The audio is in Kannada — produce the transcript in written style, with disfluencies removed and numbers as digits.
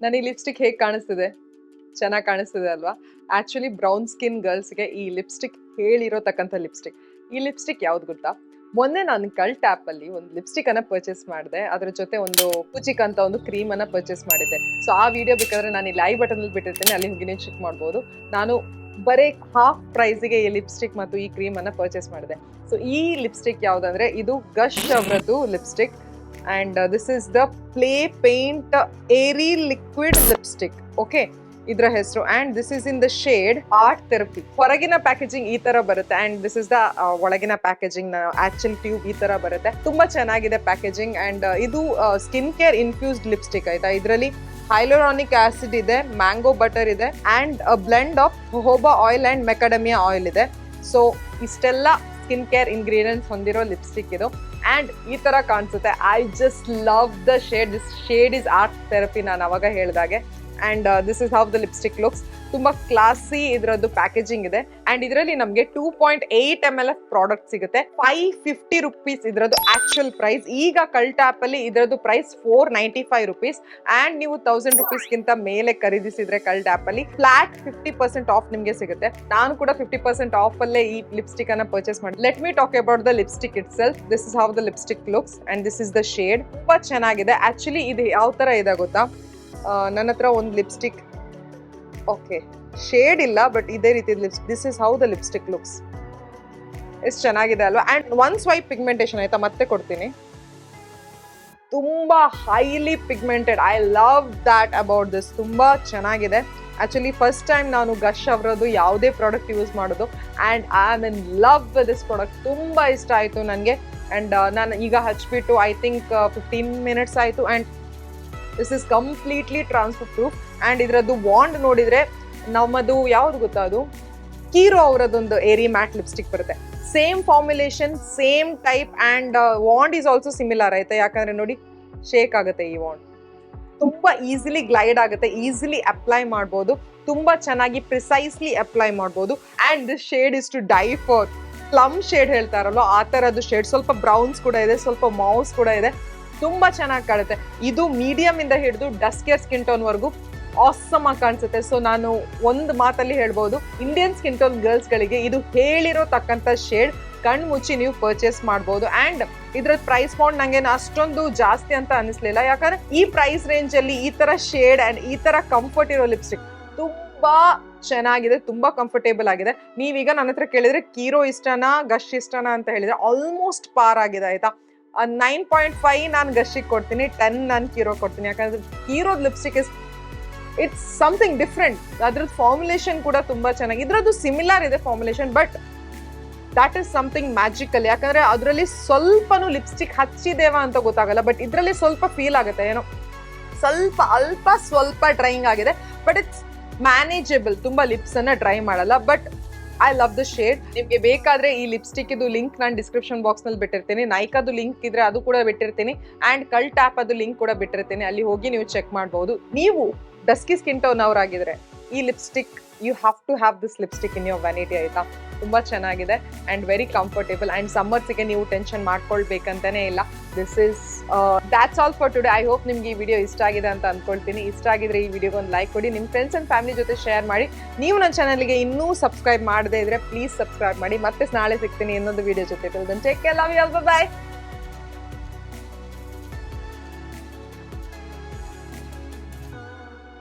ನಾನು ಈ ಲಿಪ್ಸ್ಟಿಕ್ ಹೇಗೆ ಕಾಣಿಸ್ತಿದೆ? ಚೆನ್ನಾಗಿ ಕಾಣಿಸ್ತಿದೆ ಅಲ್ವಾ? ಆಕ್ಚುಲಿ ಬ್ರೌನ್ ಸ್ಕಿನ್ ಗರ್ಲ್ಸ್ಗೆ ಈ ಲಿಪ್ಸ್ಟಿಕ್ ಹೇಳಿರೋತಕ್ಕಂಥ ಲಿಪ್ಸ್ಟಿಕ್. ಈ ಲಿಪ್ಸ್ಟಿಕ್ ಯಾವ್ದು ಗೊತ್ತಾ? ಮೊನ್ನೆ ನಾನು ಕಲ್ಟ್ ಆ್ಯಪಲ್ಲಿ ಒಂದು ಲಿಪ್ಸ್ಟಿಕ್ ಅನ್ನ ಪರ್ಚೇಸ್ ಮಾಡಿದೆ. ಅದ್ರ ಜೊತೆ ಒಂದು ಕುಚಿಕ್ ಅಂತ ಒಂದು ಕ್ರೀಮ್ ಅನ್ನ ಪರ್ಚೇಸ್ ಮಾಡಿದ್ದೆ. ಸೊ ಆ ವಿಡಿಯೋ ಬೇಕಾದ್ರೆ ನಾನು ಇಲ್ಲಿ ಐ ಬಟನ್ ಅಲ್ಲಿ ಬಿಟ್ಟಿರ್ತೀನಿ, ಅಲ್ಲಿ ಹೋಗಿ ನೀವು ಚೆಕ್ ಮಾಡ್ಬೋದು. ನಾನು ಬರೀ ಹಾಫ್ ಪ್ರೈಸ್ಗೆ ಈ ಲಿಪ್ಸ್ಟಿಕ್ ಮತ್ತು ಈ ಕ್ರೀಮ್ ಅನ್ನ ಪರ್ಚೇಸ್ ಮಾಡಿದೆ. ಸೊ ಈ ಲಿಪ್ಸ್ಟಿಕ್ ಯಾವ್ದಂದ್ರೆ ಇದು ಗಶ್ ಅವರದ್ದು lipstick. And this is the Play Paint Airy Liquid Lipstick. Okay, idra hesru, and this is in the shade Art Therapy. ಹೊರಗಿನ ಪ್ಯಾಕೇಜಿಂಗ್ ಈ ತರ ಬರುತ್ತೆ, and this is the ಒಳಗಿನ ಪ್ಯಾಕೇಜಿಂಗ್ ಆಕ್ಚುಲ್ ಟ್ಯೂಬ್ ಈ ತರ ಬರುತ್ತೆ. ತುಂಬಾ ಚೆನ್ನಾಗಿದೆ ಪ್ಯಾಕೇಜಿಂಗ್. ಅಂಡ್ ಇದು ಸ್ಕಿನ್ ಕೇರ್ ಇನ್ಫ್ಯೂಸ್ಡ್ ಲಿಪ್ಸ್ಟಿಕ್ ಆಯ್ತಾ. ಇದರಲ್ಲಿ ಹೈಲೋರಾನಿಕ್ ಆಸಿಡ್ ಇದೆ, ಮ್ಯಾಂಗೋ ಬಟರ್ ಇದೆ, and blend of jojoba oil and macadamia oil ಇದೆ. ಸೊ ಇಷ್ಟೆಲ್ಲ ಸ್ಕಿನ್ ಕೇರ್ ಇಂಗ್ರೀಡಿಯೆಂಟ್ಸ್ ಹೊಂದಿರೋ ಲಿಪ್ಸ್ಟಿಕ್ ಇದು. ಅಂಡ್ ಈ ತರ ಕಾಣಿಸುತ್ತೆ. I just love the shade. This shade is art therapy, ನಾನು ಅವಾಗ ಹೇಳಿದಾಗೆ. And this is how the lipstick looks. ತುಂಬಾ ಕ್ಲಾಸಿ ಇದರದ್ದು ಪ್ಯಾಕೇಜಿಂಗ್ ಇದೆ. ಅಂಡ್ ಇದರಲ್ಲಿ ನಮಗೆ 2.8 ml ಪ್ರಾಡಕ್ಟ್ ಸಿಗುತ್ತೆ. 550 rupees ಇದರದ್ದು ಆಕ್ಚುಯಲ್ ಪ್ರೈಸ್. ಈಗ ಕಲ್ಟ್ ಆಪ್ ಅಲ್ಲಿ ಇದರದ್ದು ಪ್ರೈಸ್ 495 rupees. ಅಂಡ್ ನೀವು 1000 rupees ಗಿಂತ ಮೇಲೆ ಖರೀದಿಸಿದ್ರೆ ಕಲ್ಟ್ ಆಪ್ ಅಲ್ಲಿ ಫ್ಲಾಟ್ 50% ಆಫ್ ನಿಮಗೆ ಸಿಗುತ್ತೆ. ನಾನು ಕೂಡ 50% ಆಫ್ ಅಲ್ಲೇ ಈ ಲಿಪ್ಸ್ಟಿಕ್ ಅನ್ನ ಪರ್ಚೇಸ್ ಮಾಡಿ. Let me talk about the lipstick it self. This is how the lipstick looks and this is the shade. ತುಂಬಾ ಚೆನ್ನಾಗಿದೆ. ಆಕ್ಚುಲಿ ಇದು ಯಾವ ತರ ಇದೆ ಗೊತ್ತಾ? ನನ್ನ ಹತ್ರ ಒಂದು ಲಿಪ್ಸ್ಟಿಕ್, ಓಕೆ ಶೇಡ್ ಇಲ್ಲ, ಬಟ್ ಇದೇ ರೀತಿ this is how the lipstick looks. ಎಷ್ಟು ಚೆನ್ನಾಗಿದೆ ಅಲ್ವಾ? ಅಂಡ್ ಒನ್ ಸ್ವೈಪ್ ಪಿಗ್ಮೆಂಟೇಶನ್ ಆಯ್ತಾ, ಮತ್ತೆ ಕೊಡ್ತೀನಿ. ತುಂಬಾ highly pigmented. I love that about this. ತುಂಬಾ ಚೆನ್ನಾಗಿದೆ. ಆಕ್ಚುಲಿ ಫಸ್ಟ್ ಟೈಮ್ ನಾನು ಗಶ್ ಅವರದ್ದು ಯಾವುದೇ ಪ್ರಾಡಕ್ಟ್ ಯೂಸ್ ಮಾಡೋದು, and I am in love with this product. ತುಂಬಾ ಇಷ್ಟ ಆಯ್ತು ನನಗೆ. ಅಂಡ್ ನಾನು ಈಗ ಹಚ್ಬಿಟ್ಟು ಐ ಥಿಂಕ್ 15 minutes ಆಯ್ತು. And this is completely transfer proof. And ಇದರದ್ದು ವಾಂಡ್ ನೋಡಿದ್ರೆ ನಮ್ಮದು ಯಾವ್ದು ಗೊತ್ತಾ, ಅದು ಕೀರೋ ಅವರದೊಂದು ಏರಿ ಮ್ಯಾಟ್ ಲಿಪ್ಸ್ಟಿಕ್ ಬರುತ್ತೆ. Same formulation, same type, and wand is also similar ಆಯ್ತಾ. ಯಾಕಂದ್ರೆ ನೋಡಿ ಶೇಕ್ ಆಗುತ್ತೆ ಈ ವಾಂಡ್. ತುಂಬಾ ಈಸಿಲಿ ಗ್ಲೈಡ್ ಆಗುತ್ತೆ, ಈಸಿಲಿ ಅಪ್ಲೈ ಮಾಡ್ಬೋದು, ತುಂಬಾ ಚೆನ್ನಾಗಿ ಪ್ರಿಸೈಸ್ಲಿ ಅಪ್ಲೈ ಮಾಡ್ಬೋದು. And this shade is to die for. Plum shade ಹೇಳ್ತಾರಲ್ಲ ಆ ತರದ್ದು ಶೇಡ್. ಸ್ವಲ್ಪ ಬ್ರೌನ್ಸ್ ಕೂಡ ಇದೆ, ಸ್ವಲ್ಪ ಮೌಸ್ ಕೂಡ ಇದೆ. ತುಂಬಾ ಚೆನ್ನಾಗಿ ಕಾಣುತ್ತೆ. ಇದು ಮೀಡಿಯಂ ಇಂದ ಹಿಡಿದು ಡಸ್ಕಿಯರ್ ಸ್ಕಿನ್ ಟೋನ್ ವರ್ಗೂ ಆಸಮ್ ಆಗಿ ಕಾಣಿಸುತ್ತೆ. ಸೊ ನಾನು ಒಂದು ಮಾತಲ್ಲಿ ಹೇಳ್ಬೋದು, ಇಂಡಿಯನ್ ಸ್ಕಿನ್ ಟೋನ್ ಗರ್ಲ್ಸ್ ಗಳಿಗೆ ಇದು ಹೇಳಿರೋ ತಕ್ಕಂತ ಶೇಡ್. ಕಣ್ಣು ಮುಚ್ಚಿ ನೀವು ಪರ್ಚೇಸ್ ಮಾಡ್ಬೋದು. ಅಂಡ್ ಇದ್ರ ಪ್ರೈಸ್ ಪಾಯಿಂಟ್ ನಂಗೆ ಅಷ್ಟೊಂದು ಜಾಸ್ತಿ ಅಂತ ಅನಿಸ್ಲಿಲ್ಲ. ಯಾಕಂದ್ರೆ ಈ ಪ್ರೈಸ್ ರೇಂಜ್ ಅಲ್ಲಿ ಈ ತರ ಶೇಡ್ ಅಂಡ್ ಈ ತರ ಕಂಫರ್ಟ್ ಇರೋ ಲಿಪ್ಸ್ಟಿಕ್ ತುಂಬಾ ಚೆನ್ನಾಗಿದೆ, ತುಂಬಾ ಕಂಫರ್ಟೇಬಲ್ ಆಗಿದೆ. ನೀವೀಗ ನನ್ನ ಹತ್ರ ಕೇಳಿದ್ರೆ ಕೀರೋ ಇಷ್ಟನಾ ಗಶ್ ಇಷ್ಟನಾ ಅಂತ ಹೇಳಿದ್ರೆ ಆಲ್ಮೋಸ್ಟ್ ಪಾರ್ ಆಗಿದೆ ಆಯ್ತಾ. 9.5 ನಾನು ಗಶಿಗೆ ಕೊಡ್ತೀನಿ, 10 ನಾನು ಕೀರೋ ಕೊಡ್ತೀನಿ. ಯಾಕಂದ್ರೆ ಕೀರೋದ್ ಲಿಪ್ಸ್ಟಿಕ್ ಇಟ್ಸ್ ಸಮಥಿಂಗ್ ಡಿಫ್ರೆಂಟ್. ಅದ್ರದ್ದು ಫಾರ್ಮುಲೇಷನ್ ಕೂಡ ತುಂಬಾ ಚೆನ್ನಾಗಿ. ಇದ್ರದ್ದು ಸಿಮಿಲರ್ ಇದೆ formulation, but that is something magical. ಯಾಕಂದ್ರೆ ಅದರಲ್ಲಿ ಸ್ವಲ್ಪನೂ ಲಿಪ್ಸ್ಟಿಕ್ ಹಚ್ಚಿದೇವಾ ಅಂತ ಗೊತ್ತಾಗಲ್ಲ, ಬಟ್ ಇದರಲ್ಲಿ ಸ್ವಲ್ಪ ಫೀಲ್ ಆಗುತ್ತೆ, ಏನೋ ಸ್ವಲ್ಪ ಡ್ರೈಯಿಂಗ್ ಆಗಿದೆ. But it's manageable. ತುಂಬಾ ಲಿಪ್ಸ್ ಅನ್ನ ಡ್ರೈ ಮಾಡಲ್ಲ. But I love the shade. ನಿಮ್ಗೆ ಬೇಕಾದ್ರೆ ಈ ಲಿಪ್ಸ್ಟಿಕ್ ಇದು ಲಿಂಕ್ ನಾನು ಡಿಸ್ಕ್ರಿಪ್ಷನ್ ಬಾಕ್ಸ್ ನಲ್ಲಿ ಬಿಟ್ಟಿರ್ತೀನಿ. ನೈಕಾದು ಲಿಂಕ್ ಇದ್ರೆ ಅದು ಕೂಡ ಬಿಟ್ಟಿರ್ತೀನಿ. ಅಂಡ್ ಕಲ್ಟ್ ಆಪ್ ಅದು ಲಿಂಕ್ ಕೂಡ ಬಿಟ್ಟಿರ್ತೀನಿ. ಅಲ್ಲಿ ಹೋಗಿ ನೀವು ಚೆಕ್ ಮಾಡಬಹುದು. ನೀವು ಡಸ್ಕಿ ಸ್ಕಿನ್ ಟೋನ್ ಅವರಾಗಿದ್ರೆ ಈ lipstick, you have to have this lipstick in your vanity ಆಯ್ತಾ. ತುಂಬಾ ಚೆನ್ನಾಗಿದೆ ಅಂಡ್ ವೆರಿ ಕಂಫರ್ಟೇಬಲ್. ಅಂಡ್ ಸಮ್ಮರ್ಸ್ಗೆ ನೀವು ಟೆನ್ಷನ್ ಮಾಡ್ಕೊಳ್ಬೇಕಂತಾನೆ ಇಲ್ಲ. This is that's all for today. I hope ನಿಮ್ಗೆ ಈ ವಿಡಿಯೋ ಇಷ್ಟ ಆಗಿದೆ ಅಂತ ಅನ್ಕೊಳ್ತೀನಿ. ಇಷ್ಟ ಆಗಿದ್ರೆ ಈ ವಿಡಿಯೋಗೆ ಒಂದು ಲೈಕ್ ಕೊಡಿ, ನಿಮ್ಮ ಫ್ರೆಂಡ್ಸ್ ಅಂಡ್ ಫ್ಯಾಮಿಲಿ ಜೊತೆ ಶೇರ್ ಮಾಡಿ. ನೀವು ನನ್ನ ಚಾನಲ್ಗೆ ಇನ್ನೂ ಸಬ್ಸ್ಕ್ರೈಬ್ ಮಾಡದೇ ಇದ್ರೆ ಪ್ಲೀಸ್ ಸಬ್ಸ್ಕ್ರೈಬ್ ಮಾಡಿ. ಮತ್ತೆ ನಾಳೆ ಸಿಗ್ತೀನಿ ಇನ್ನೊಂದು ವಿಡಿಯೋ ಜೊತೆ. Take care, love you all, by.